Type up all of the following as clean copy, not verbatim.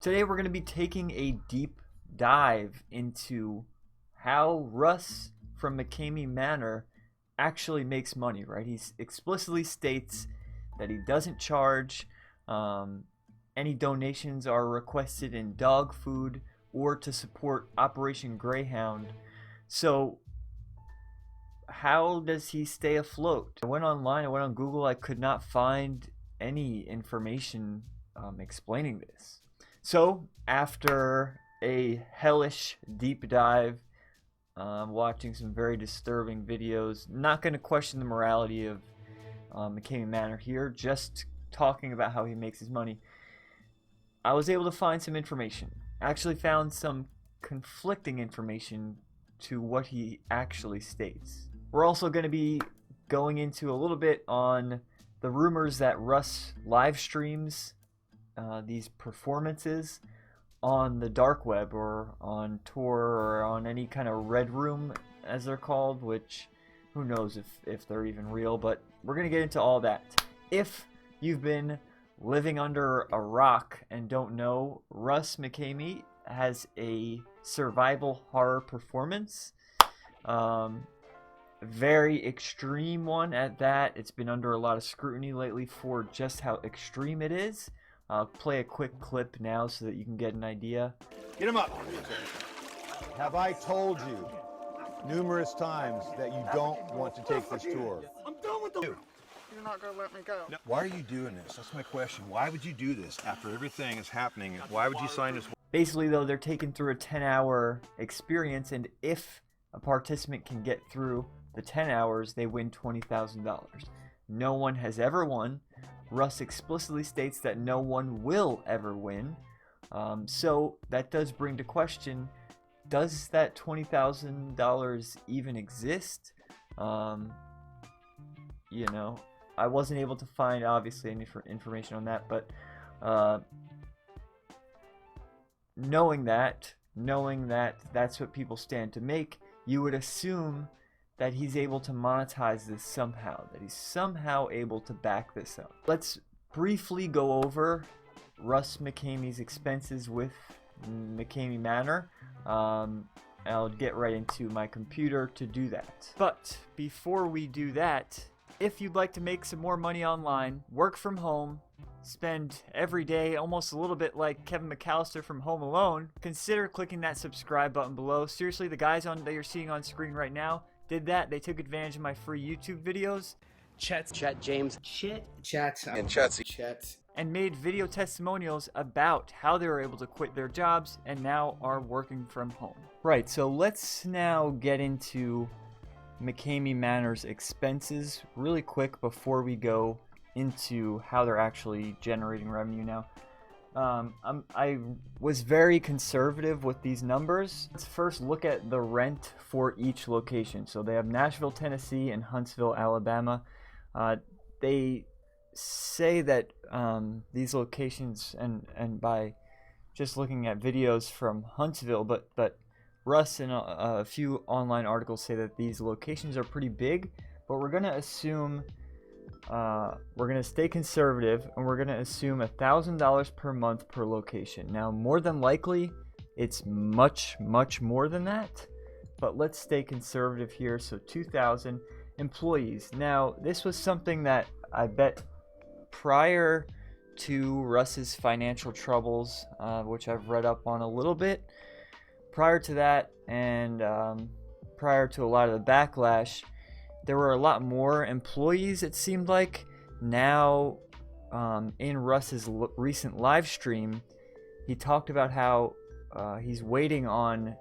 Today we're going to be taking a deep dive into how Russ from McKamey Manor actually makes money, right? He explicitly states that he doesn't charge. Any donations are requested in dog food or to support Operation Greyhound. So how does he stay afloat? I went online, I went on Google, I could not find any information explaining this. So after a hellish deep dive, watching some very disturbing videos, not going to question the morality of McKamey Manor here, just talking about how he makes his money, I was able to find some information. I actually found some conflicting information to what he actually states. We're also going to be going into a little bit on the rumors that Russ live streams these performances on the dark web or on Tor or on any kind of red room as they're called, which who knows if they're even real, but we're going to get into all that. If you've been living under a rock and don't know, Russ McKamey has a survival horror performance. Very extreme one at that. It's been under a lot of scrutiny lately for just how extreme it is. I'll play a quick clip now so that you can get an idea. Get him up. Have I told you numerous times that you don't want to take this tour? I'm done with the... You're not going to let me go. No. Why are you doing this? That's my question. Why would you do this after everything is happening? Why would you sign this? Basically, though, they're taken through a 10-hour experience, and if a participant can get through the 10 hours, they win $20,000. No one has ever won. Russ explicitly states that no one will ever win. So that does bring to question, does that $20,000 even exist? You know, I wasn't able to find obviously any information on that, but knowing that that's what people stand to make, you would assume that he's able to monetize this somehow, that he's somehow able to back this up. Let's briefly go over Russ McKamey's expenses with McKamey Manor. I'll get right into my computer to do that. But before we do that, if you'd like to make some more money online, work from home, spend every day almost a little bit like Kevin McAllister from Home Alone, consider clicking that subscribe button below. Seriously, the guys that you're seeing on screen right now did that. They took advantage of my free YouTube videos. Chet, James, Chet, And Chet. And made video testimonials about how they were able to quit their jobs and now are working from home. Right, so let's now get into McKamey Manor's expenses really quick before we go into how they're actually generating revenue now. I was very conservative with these numbers. Let's first look at the rent for each location. So they have Nashville, Tennessee, and Huntsville, Alabama. They say that these locations, and by just looking at videos from Huntsville, but Russ and a few online articles say that these locations are pretty big, but we're going to assume we're going to stay conservative, and we're going to assume $1,000 per month per location. Now, more than likely, it's much more than that, but let's stay conservative here. So 2,000 employees. Now, this was something that I bet prior to Russ's financial troubles, which I've read up on a little bit, prior to that and prior to a lot of the backlash, there were a lot more employees, it seemed like. Now, in Russ's recent live stream, he talked about how he's waiting on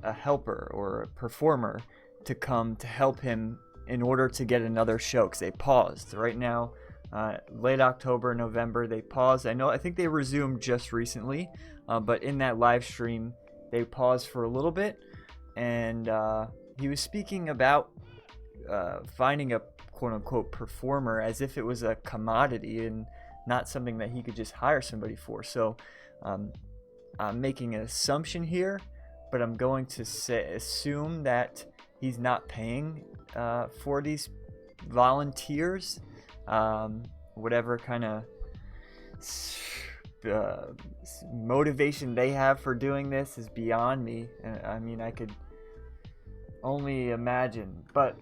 a helper or a performer to come to help him in order to get another show, because they paused. Right now, late October, November, they paused. I think they resumed just recently, but in that live stream, they paused for a little bit, and he was speaking about finding a quote-unquote performer as if it was a commodity and not something that he could just hire somebody for. So I'm making an assumption here, but I'm going to assume that he's not paying for these volunteers, whatever kind of motivation they have for doing this is beyond me. I mean, I could only imagine. But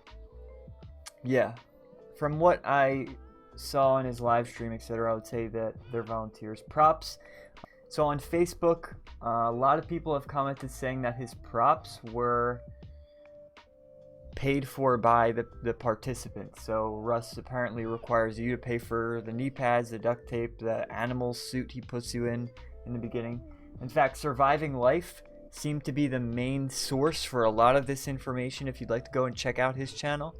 yeah, from what I saw in his live stream, etc., I would say that they're volunteers. Props. So on Facebook, a lot of people have commented saying that his props were paid for by the participants. So Russ apparently requires you to pay for the knee pads, the duct tape, the animal suit he puts you in the beginning. In fact, Surviving Life seemed to be the main source for a lot of this information. If you'd like to go and check out his channel,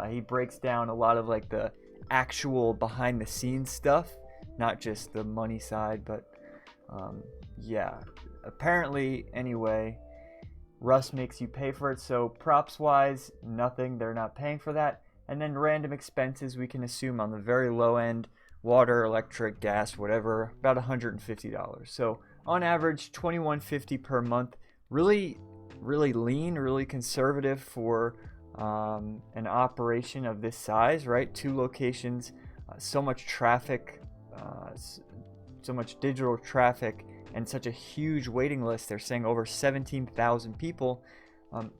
he breaks down a lot of like the actual behind the scenes stuff, not just the money side. But yeah, apparently anyway, Russ makes you pay for it. So props wise, nothing, they're not paying for that. And then random expenses, we can assume on the very low end, water, electric, gas, whatever, about $150. So on average, $21.50 per month. Really lean, really conservative for an operation of this size, right? 2 locations, so much traffic, so much digital traffic, and such a huge waiting list. They're saying over 17,000 people.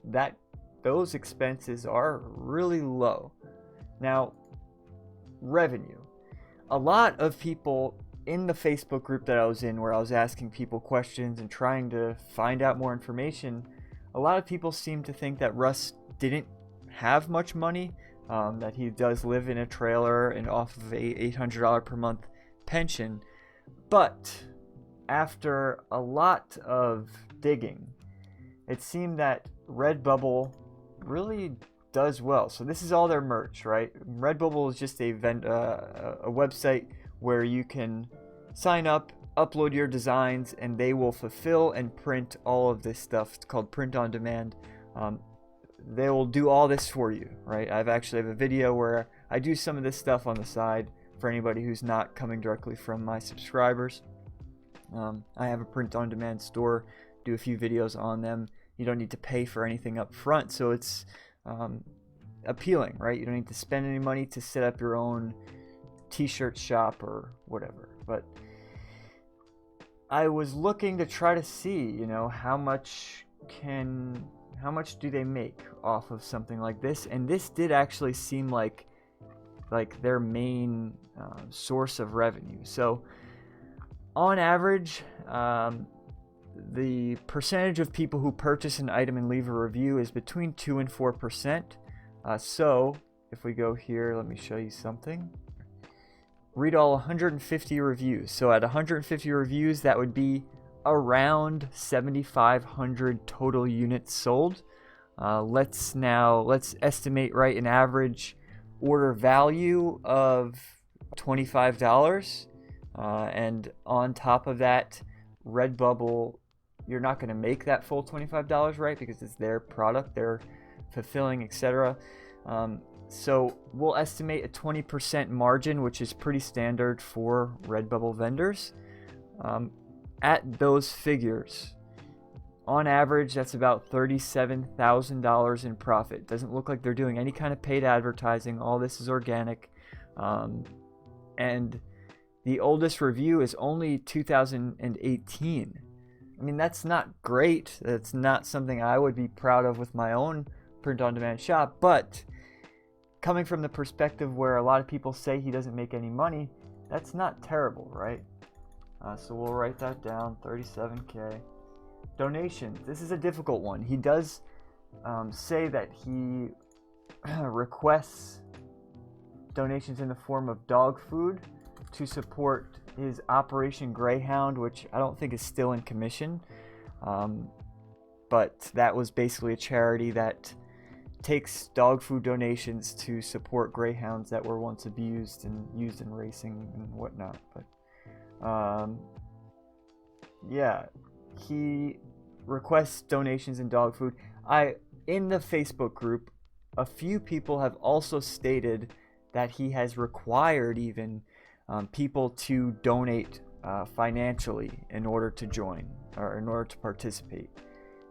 That those expenses are really low. Now, revenue. A lot of people in the Facebook group that I was in, where I was asking people questions and trying to find out more information, a lot of people seem to think that Russ didn't have much money, that he does live in a trailer and off of a $800 per month pension. But after a lot of digging, it seemed that Redbubble really does well. So this is all their merch, right? Redbubble is just a website where you can sign up, upload your designs, and they will fulfill and print all of this stuff. It's called print on demand. They will do all this for you, right? I actually have a video where I do some of this stuff on the side for anybody who's not coming directly from my subscribers. I have a print on demand store, do a few videos on them. You don't need to pay for anything up front, so it's appealing, right? You don't need to spend any money to set up your own t-shirt shop or whatever. But I was looking to try to see, you know, how much do they make off of something like this, and this did actually seem like their main source of revenue. So on average, the percentage of people who purchase an item and leave a review is between 2 and 4%. So if we go here, let me show you something. Read all 150 reviews. So at 150 reviews, that would be around 7,500 total units sold. Let's estimate, right, an average order value of $25. And on top of that, Redbubble, you're not going to make that full $25, right? Because it's their product, they're fulfilling, etc. So we'll estimate a 20% margin, which is pretty standard for Redbubble vendors. At those figures, on average, that's about $37,000 in profit. Doesn't look like they're doing any kind of paid advertising. All this is organic. And the oldest review is only 2018. I mean, that's not great. That's not something I would be proud of with my own print-on-demand shop. But coming from the perspective where a lot of people say he doesn't make any money, that's not terrible, right? So we'll write that down, 37K. Donations. This is a difficult one. He does say that he requests donations in the form of dog food to support his Operation Greyhound, which I don't think is still in commission. But that was basically a charity that takes dog food donations to support greyhounds that were once abused and used in racing and whatnot. But yeah, he requests donations in dog food. In the Facebook group, a few people have also stated that he has required even people to donate financially in order to join or in order to participate.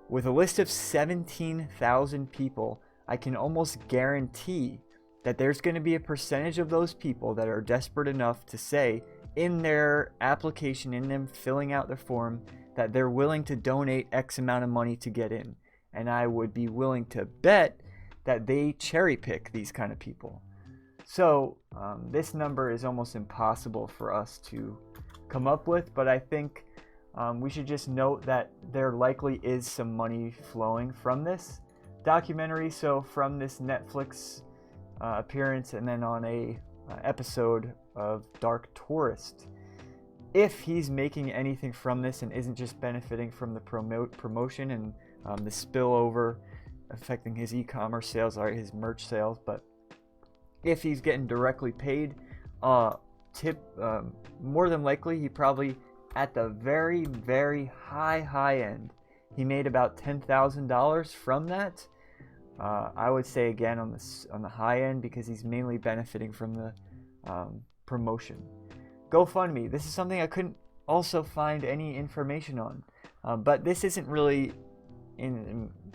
With a list of 17,000 people, I can almost guarantee that there's going to be a percentage of those people that are desperate enough to say, in their application, in them filling out their form, that they're willing to donate X amount of money to get in. And I would be willing to bet that they cherry pick these kind of people. So this number is almost impossible for us to come up with, but I think we should just note that there likely is some money flowing from this documentary. So from this Netflix appearance, and then on a episode of Dark Tourist, if he's making anything from this and isn't just benefiting from the promotion and the spillover affecting his e-commerce sales, or his merch sales, but if he's getting directly paid tip, more than likely he probably, at the very, very high end, he made about $10,000 from that. I would say again on the high end, because he's mainly benefiting from the promotion. GoFundMe. This is something I couldn't also find any information on, but this isn't really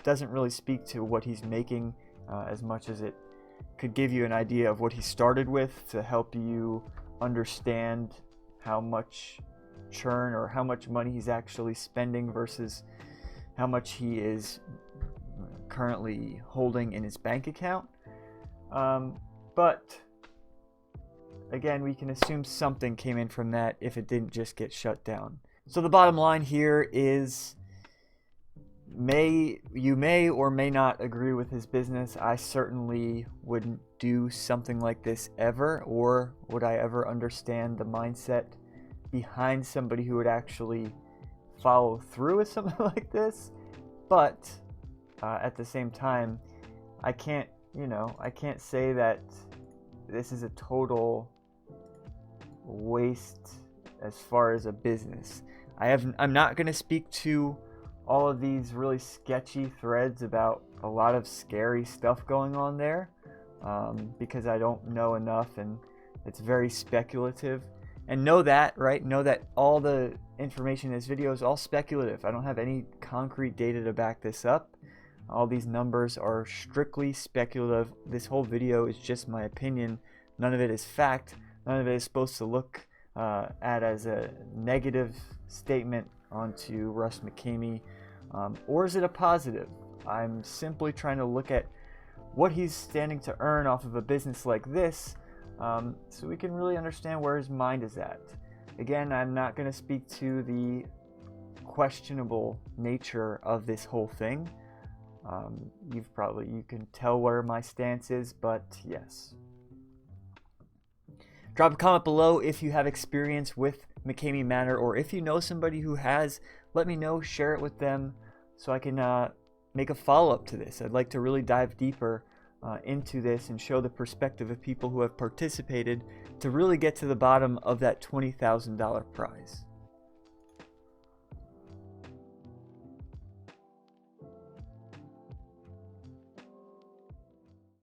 doesn't really speak to what he's making as much as it could give you an idea of what he started with, to help you understand how much churn or how much money he's actually spending versus how much he is currently holding in his bank account. But again, we can assume something came in from that if it didn't just get shut down. So the bottom line here is, you may or may not agree with his business. I certainly wouldn't do something like this ever, or would I ever understand the mindset behind somebody who would actually follow through with something like this. But at the same time, I can't say that this is a total waste as far as a business. I'm not going to speak to all of these really sketchy threads about a lot of scary stuff going on there, because I don't know enough, and it's very speculative. And know that all the information in this video is all speculative. I don't have any concrete data to back this up. All these numbers are strictly speculative. This whole video is just my opinion. None of it is fact. None of it is supposed to look at as a negative statement onto Russ McKamey, or is it a positive? I'm simply trying to look at what he's standing to earn off of a business like this, so we can really understand where his mind is at. Again, I'm not going to speak to the questionable nature of this whole thing. You can tell where my stance is, but yes. Drop a comment below if you have experience with McKamey Manor, or if you know somebody who has. Let me know, share it with them so I can make a follow-up to this. I'd like to really dive deeper into this and show the perspective of people who have participated to really get to the bottom of that $20,000 prize.